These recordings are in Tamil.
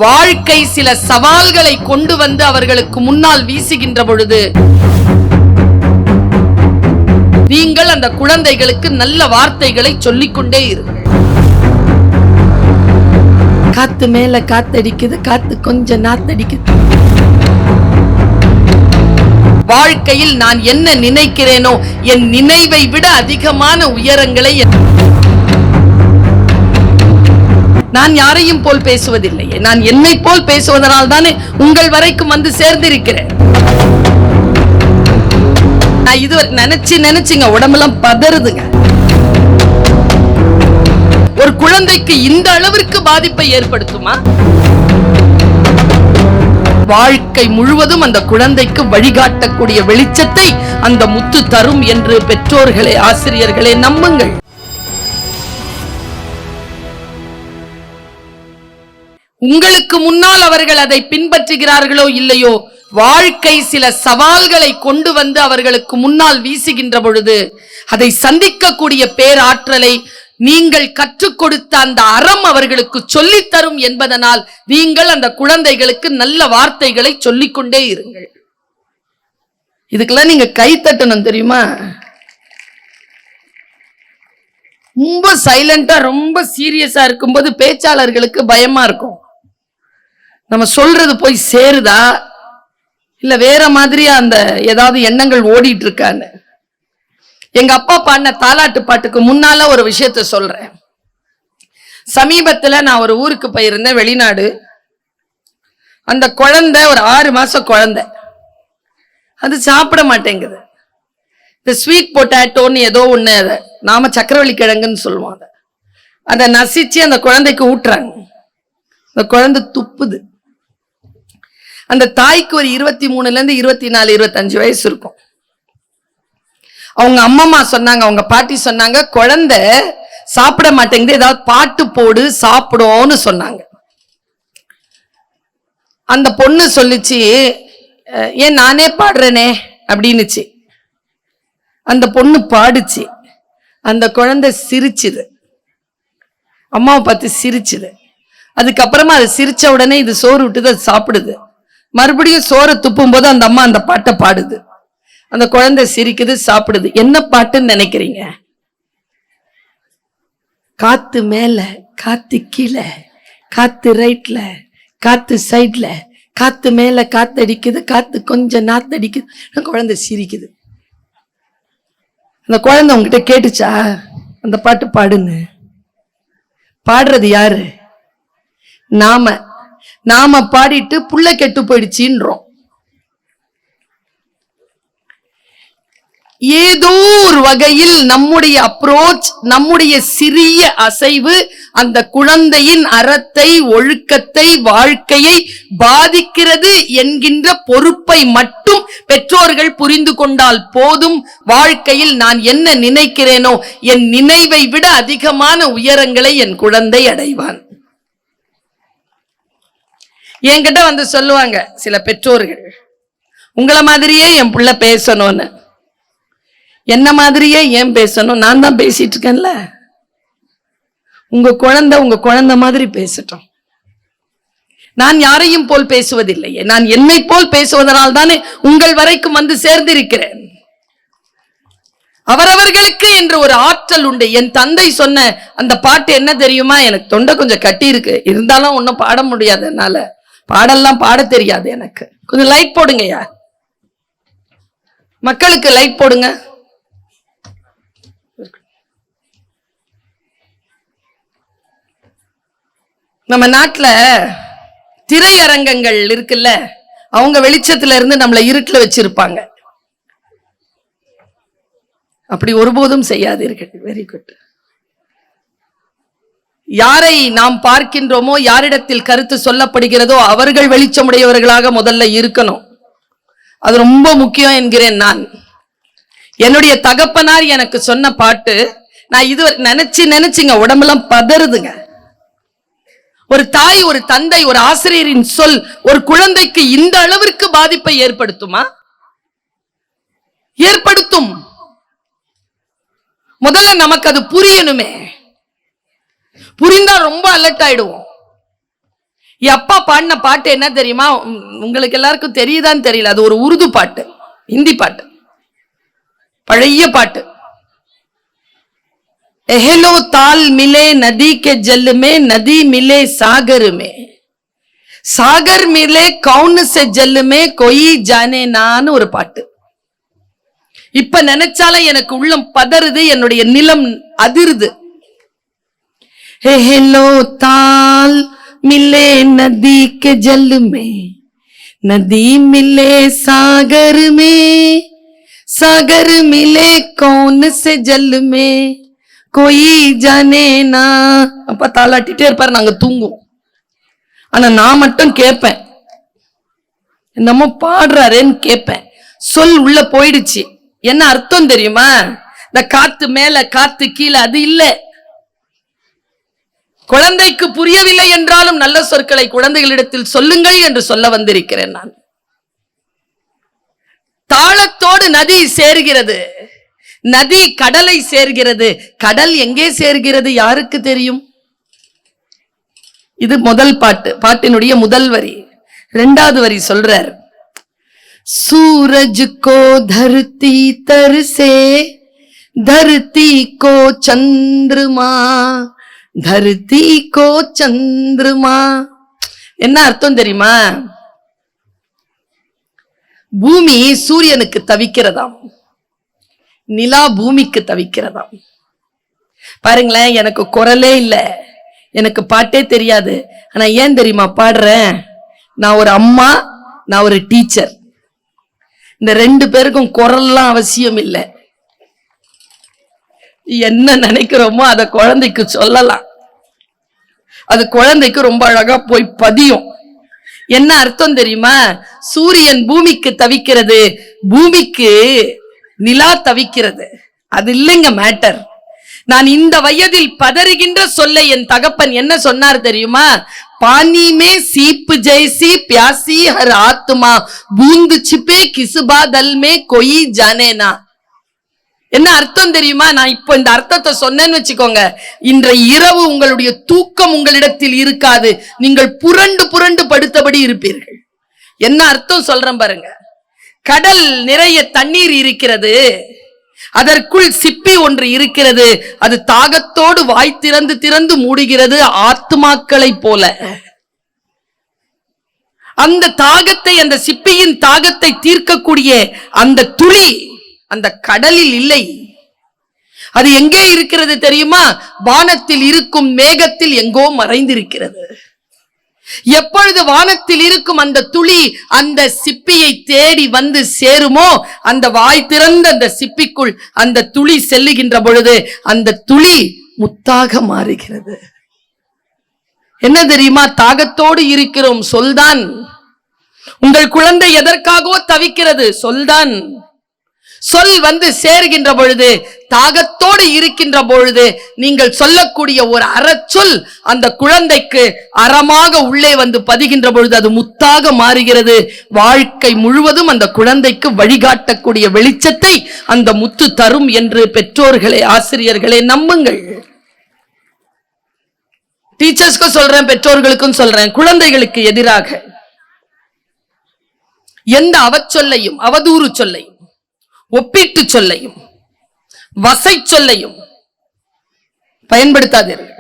வாழ்க்கை சில சவால்களை கொண்டு வந்து அவர்களுக்கு முன்னால் வீசுகின்ற பொழுது நீங்கள் அந்த குழந்தைகளுக்கு நல்ல வார்த்தைகளை சொல்லிக்கொண்டே இருங்கள். காத்து மேல காத்தடிக்குது, காத்து கொஞ்சம் நாத்தடிக்குது. வாழ்க்கையில் நான் என்ன நினைக்கிறேனோ என் நினைவை விட அதிகமான உயரங்களை நான் யாரையும் போல் பேசுவதில்லையே, நான் என்னை போல் பேசுவதனால் தானே உங்கள் வரைக்கும் வந்து சேர்ந்திருக்கிறேன். நான் இது நினைச்சுங்க உடம்பெல்லாம் பதறுதுங்க. ஒரு குழந்தைக்கு இந்த அளவிற்கு பாதிப்பை ஏற்படுத்துமா? வாழ்க்கை முழுவதும் அந்த குழந்தைக்கு வழிகாட்டக்கூடிய வெளிச்சத்தை அந்த முத்து தரும் என்று பெற்றோர்களே, ஆசிரியர்களே நம்புங்கள். உங்களுக்கு முன்னால் அவர்கள் அதை பின்பற்றுகிறார்களோ இல்லையோ, வாழ்க்கை சில சவால்களை கொண்டு வந்து அவர்களுக்கு முன்னால் வீசுகின்ற பொழுது அதை சந்திக்கக்கூடிய பேராற்றலை நீங்கள் கற்றுக் கொடுத்த அந்த அறம் அவர்களுக்கு சொல்லித்தரும் என்பதனால் நீங்கள் அந்த குழந்தைகளுக்கு நல்ல வார்த்தைகளை சொல்லிக்கொண்டே இருங்கள். இதுக்கெல்லாம் நீங்க கை தட்டணும் தெரியுமா? ரொம்ப சைலண்டா ரொம்ப சீரியஸா இருக்கும்போது பேச்சாளர்களுக்கு பயமா இருக்கும். நம்ம சொல்றது போய் சேருதா இல்ல வேற மாதிரியா அந்த ஏதாவது எண்ணங்கள் ஓடிட்டு இருக்கான்னு. எங்க அப்பா பாடின தாலாட்டு பாட்டுக்கு முன்னால ஒரு விஷயத்த சொல்றேன். சமீபத்துல நான் ஒரு ஊருக்கு போயிருந்தேன், வெளிநாடு. அந்த குழந்தை ஒரு 6 மாசம் குழந்தை, அது சாப்பிட மாட்டேங்குது. இந்த ஸ்வீட் பொட்டாட்டோன்னு ஏதோ ஒண்ணு, நாம சக்கரவள்ளி கிழங்குன்னு சொல்லுவோம். அதை நசிச்சு அந்த குழந்தைக்கு ஊட்டுறாங்க. அந்த குழந்தை துப்புது. அந்த தாய்க்கு ஒரு 23ல இருந்து 24, 25 வயசு இருக்கும். அவங்க அம்மா சொன்னாங்க, அவங்க பாட்டி சொன்னாங்க, குழந்தை சாப்பிட மாட்டேங்குது, ஏதாவது பாட்டு போடு சாப்பிடும்னு சொன்னாங்க. அந்த பொண்ணு சொல்லிச்சு, ஏன் நானே பாடுறேனே அப்படின்னுச்சு. அந்த பொண்ணு பாடுச்சு. அந்த குழந்தை சிரிச்சுது, அம்மாவை பார்த்து சிரிச்சுது. அதுக்கப்புறமா அது சிரிச்ச உடனே இது சோறு விட்டுது, அது சாப்பிடுது. மறுபடியும் சோறை துப்பும் போது அந்த அம்மா அந்த பாட்டை பாடுது. அந்த குழந்தை சிரிக்குது, சாப்பிடுது. என்ன பாட்டுன்னு நினைக்கிறீங்க? காத்து மேல, காத்து கீழே, காத்து ரைட்ல, காத்து சைட்ல, காத்து மேல காத்தடிக்குது, காத்து கொஞ்சம் நாத்தடிக்குது. குழந்தை சிரிக்குது. அந்த குழந்தை உங்ககிட்ட கேட்டுச்சா அந்த பாட்டு பாடுன்னு? பாடுறது யாரு? நாம பாடிட்டு புள்ள கெட்டு போயிடுச்சுன்றோம். ஏதோ ஒரு வகையில் நம்முடைய அப்ரோச், நம்முடைய சிறிய அசைவு அந்த குழந்தையின் அறத்தை, ஒழுக்கத்தை, வாழ்க்கையை பாதிக்கிறது என்கின்ற பொறுப்பை மட்டும் பெற்றோர்கள் புரிந்து கொண்டால் போதும். வாழ்க்கையில் நான் என்ன நினைக்கிறேனோ என் நினைவை விட அதிகமான உயரங்களை என் குழந்தை அடைவான். என்கிட்ட வந்து சொல்லுவாங்க சில பெற்றோர்கள், உங்களை மாதிரியே என் பிள்ளை பேசணும்னு. என்ன மாதிரியே ஏன் பேசணும்? நான் தான் பேசிட்டு இருக்கேன்ல. உங்க குழந்தை மாதிரி பேசட்டும். நான் யாரையும் போல் பேசுவதில்லையே, நான் என்னை போல் பேசுவதனால் தானே உங்கள் வரைக்கும் வந்து சேர்ந்திருக்கிறேன். அவரவர்களுக்கு என்று ஒரு ஆற்றல் உண்டு. என் தந்தை சொன்ன அந்த பாட்டு என்ன தெரியுமா? எனக்கு தொண்டை கொஞ்சம் கட்டி இருக்கு, இருந்தாலும் ஒன்னும் பாட முடியாது என்னால. பாடெல்லாம் பாட தெரியாது எனக்கு. கொஞ்சம் லைட் போடுங்கய்யா, மக்களுக்கு லைட் போடுங்க. நம்ம நாட்டுல திரையரங்கங்கள் இருக்குல்ல, அவங்க வெளிச்சத்துல இருந்து நம்மளை இருட்டுல வச்சிருப்பாங்க. அப்படி ஒருபோதும் செய்யாதீர்கள். Very good. யாரை நாம் பார்க்கின்றோமோ, யாரிடத்தில் கருத்து சொல்லப்படுகிறதோ அவர்கள் வெளிச்சமுடையவர்களாக முதல்ல இருக்கணும். அது ரொம்ப முக்கியம் என்கிறேன் நான். என்னுடைய தகப்பனார் எனக்கு சொன்ன பாட்டு நான் இது நினைச்சுங்க உடம்பெல்லாம் பதறுதுங்க. ஒரு தாய், ஒரு தந்தை, ஒரு ஆசிரியரின் சொல் ஒரு குழந்தைக்கு இந்த அளவிற்கு பாதிப்பை ஏற்படுத்துமா? ஏற்படுத்தும். முதல்ல நமக்கு அது புரியணுமே. புரிந்தா ரொம்ப அலர்ட் ஆயிடுவோம். என் அப்பா பாடின பாட்டு என்ன தெரியுமா? உங்களுக்கு எல்லாருக்கும் தெரியுதான்னு தெரியல. அது ஒரு உருது பாட்டு, ஹிந்தி பாட்டு, பழைய பாட்டு. एहलो ताल मिले नदी के जल में, नदी मिले सागर में, सागर मिले कौन से जल में कोई जाने नाன்னு ஒரு பாட்டு. இப்ப நினைச்சால எனக்கு உள்ளம் பதறுது, என்னுடைய நிலம் அதிருது. एहलो ताल मिले नदी के जल में, नदी मिले सागर में, सागर मिले कौन से जल में कोई जाने ना. அப்ப தாளாட்டிட்டே இருப்பாரு, நாங்க தூங்குவோம். ஆனா நான் மட்டும் கேட்பேன், என்னமோ பாடுறாருன்னு கேட்பேன். சொல் உள்ள போயிடுச்சு. என்ன அர்த்தம் தெரியுமா? இந்த காத்து மேல காத்து கீழே அது இல்ல. குழந்தைக்கு புரியவில்லை என்றாலும் நல்ல சொற்களை குழந்தைகளிடத்தில் சொல்லுங்கள் என்று சொல்ல வந்திருக்கிறேன் நான். தாளத்தோடு நதி சேர்கிறது, நதி கடலை சேர்கிறது. கடல் எங்கே சேர்கிறது யாருக்கு தெரியும்? இது முதல் பாட்டு, பாட்டினுடைய முதல் வரி. இரண்டாவது வரி சொல்றார், सूरज को धरती तरसे, धरती को चंद्रमा, धरती को चंद्रमा. என்ன அர்த்தம் தெரியுமா? பூமி சூரியனுக்கு தவிக்கிறதாம், நிலா பூமிக்கு தவிக்கிறதாம். பாருங்களேன், எனக்கு குரலே இல்ல, எனக்கு பாட்டே தெரியாது. ஆனா ஏன் தெரியுமா பாடுறேன்? நான் ஒரு அம்மா, நான் ஒரு டீச்சர். இந்த ரெண்டு பேருக்கும் குரல்லாம் அவசியம் இல்லை. என்ன நினைக்கிறோமோ அதை குழந்தைக்கு சொல்லலாம், அது குழந்தைக்கு ரொம்ப அழகா போய் பதியும். என்ன அர்த்தம் தெரியுமா? சூரியன் பூமிக்கு தவிக்கிறது, பூமிக்கு நிலா தவிக்கிறது. அது இல்லைங்க மேட்டர். நான் இந்த வயதில் பதறுகின்ற சொல்லை என் தகப்பன் என்ன சொன்னார் தெரியுமா? पानी में सीप जैसी प्यासी हर आत्मा, बूंद छिपे किस बादल में कोई जाने ना. என்ன அர்த்தம் தெரியுமா? நான் இப்போ இந்த அர்த்தத்தை சொன்னேன்னு வச்சுக்கோங்க, இன்றைய இரவு உங்களுடைய தூக்கம் உங்களிடத்தில் இருக்காது. நீங்கள் புரண்டு புரண்டு படுத்தபடி இருப்பீர்கள். என்ன அர்த்தம் சொல்றேன் பாருங்க. கடல் நிறைய தண்ணீர் இருக்கிறது, அதற்குள் சிப்பி ஒன்று இருக்கிறது. அது தாகத்தோடு வாய் திறந்து திறந்து மூடுகிறது, ஆத்மாக்களை போல. அந்த தாகத்தை, அந்த சிப்பியின் தாகத்தை தீர்க்கக்கூடிய அந்த துளி அந்த கடலில் இல்லை. அது எங்கே இருக்கிறது தெரியுமா? வானத்தில் இருக்கும் மேகத்தில் எங்கோ மறைந்திருக்கிறது. எப்பொழுது வானத்தில் இருக்கும் அந்த துளி அந்த சிப்பியை தேடி வந்து சேருமோ, அந்த வாய் திறந்த அந்த சிப்பிக்குள் அந்த துளி செல்லுகின்ற பொழுது அந்த துளி முத்தாக மாறுகிறது. என்ன தெரியுமா? தாகத்தோடு இருக்கிறோம், சொல்தான். உங்கள் குழந்தை எதற்காகவோ தவிக்கிறது, சொல்தான். சொல் வந்து சேர்கின்ற பொழுது, தாகத்தோடு இருக்கின்ற பொழுது நீங்கள் சொல்லக்கூடிய ஒரு அறச்சொல் அந்த குழந்தைக்கு அறமாக உள்ளே வந்து பதிகின்ற பொழுது அது முத்தாக மாறுகிறது. வாழ்க்கை முழுவதும் அந்த குழந்தைக்கு வழிகாட்டக்கூடிய வெளிச்சத்தை அந்த முத்து தரும் என்று பெற்றோர்களே, ஆசிரியர்களே நம்புங்கள். டீச்சர்ஸ்க்கும் சொல்றேன், பெற்றோர்களுக்கும் சொல்றேன், குழந்தைகளுக்கு எதிராக எந்த அவச்சொல்லையும், அவதூறு சொல்லையும், ஒப்பீட்டு சொல்லையும், வசை சொல்லையும் பயன்படுத்தாதீர்கள்.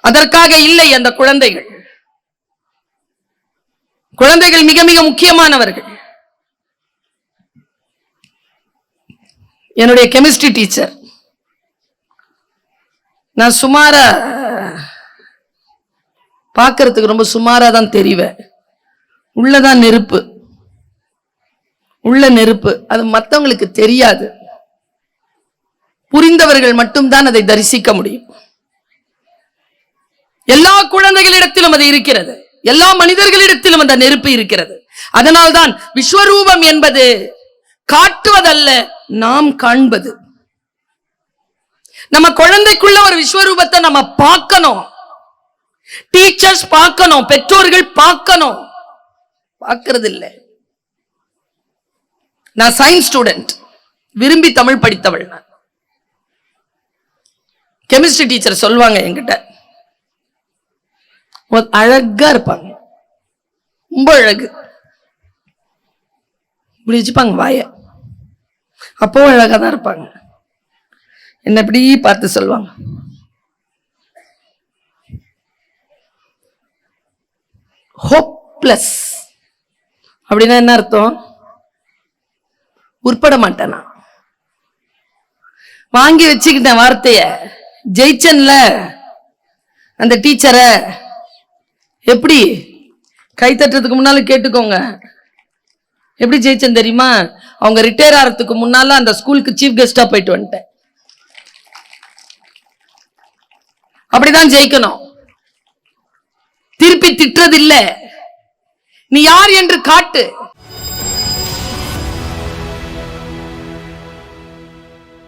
அதற்காக இல்லை அந்த குழந்தைகள். குழந்தைகள் மிக மிக முக்கியமானவர்கள். என்னுடைய கெமிஸ்ட்ரி டீச்சர், நான் சுமாரா பார்க்கறதுக்கு ரொம்ப சுமாரா தான் தெரிவேன். உள்ளதான் நெருப்பு, உள்ள நெருப்பு. அது மற்றவங்களுக்கு தெரியாது, புரிந்தவர்கள் மட்டும்தான் அதை தரிசிக்க முடியும். எல்லா குழந்தைகளிடத்திலும் அது இருக்கிறது, எல்லா மனிதர்களிடத்திலும் அந்த நெருப்பு இருக்கிறது. அதனால்தான் விஸ்வரூபம் என்பது காட்டுவதல்ல, நாம் காண்பது. நம்ம குழந்தைக்குள்ள ஒரு விஸ்வரூபத்தை நம்ம பார்க்கணும், டீச்சர்ஸ் பார்க்கணும், பெற்றோர்கள் பார்க்கணும். பார்க்கிறது இல்லை. நான் சயின்ஸ் ஸ்டூடெண்ட், விரும்பி தமிழ் படித்தவள். நான் கெமிஸ்ட்ரி டீச்சர் சொல்வாங்க என்கிட்ட, அழகா இருப்பாங்க, ரொம்ப அழகு. இப்படி வச்சுப்பாங்க வாய, அப்பவும் அழகா தான் இருப்பாங்க. என்ன இப்படி பார்த்து சொல்லுவாங்க, ஹோப்லெஸ். அப்படின்னா என்ன அர்த்தம்? உருப்பட மாட்டேனா. வாங்கி வச்சுக்கிட்டேன் வார்த்தைய, ஜெயிச்சன்ல அந்த டீச்சரை. எப்படி கை தட்டுறதுக்கு முன்னால கேட்டுக்கோங்க, எப்படி ஜெயிச்சேன் தெரியுமா? அவங்க ரிட்டையர் ஆகிறதுக்கு முன்னால அந்த ஸ்கூலுக்கு சீஃப் கெஸ்டா போயிட்டு வந்துட்டேன். அப்படிதான் ஜெயிக்கணும். திருப்பி திட்டுறது இல்ல, நீ யார் என்று காட்டு.